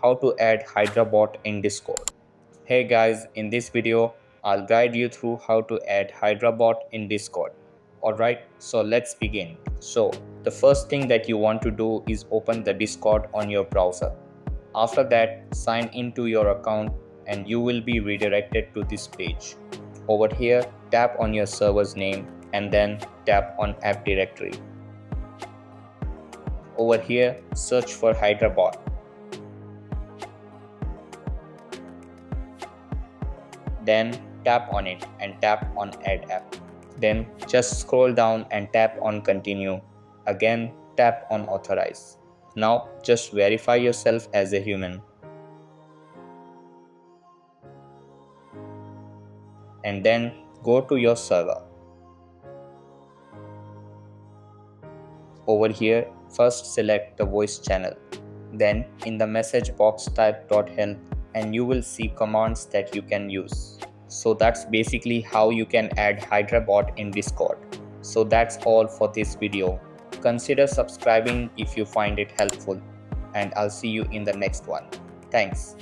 how to add Hydra bot in Discord. Hey guys, in this video, I'll guide you through how to add Hydra bot in Discord. Alright, so let's begin. So, the first thing that you want to do is open the Discord on your browser. After that, sign into your account and you will be redirected to this page. Over here, tap on your server's name and then tap on app directory. Over here, search for Hydra bot. Then tap on it and tap on add app. Then just scroll down and tap on continue. Again, tap on authorize. Now just verify yourself as a human. And then go to your server. Over here, first select the voice channel. Then in the message box type .help and you will see commands that you can use. So that's basically how you can add Hydra bot in Discord. So that's all for this video. Consider subscribing if you find it helpful and I'll see you in the next one. Thanks.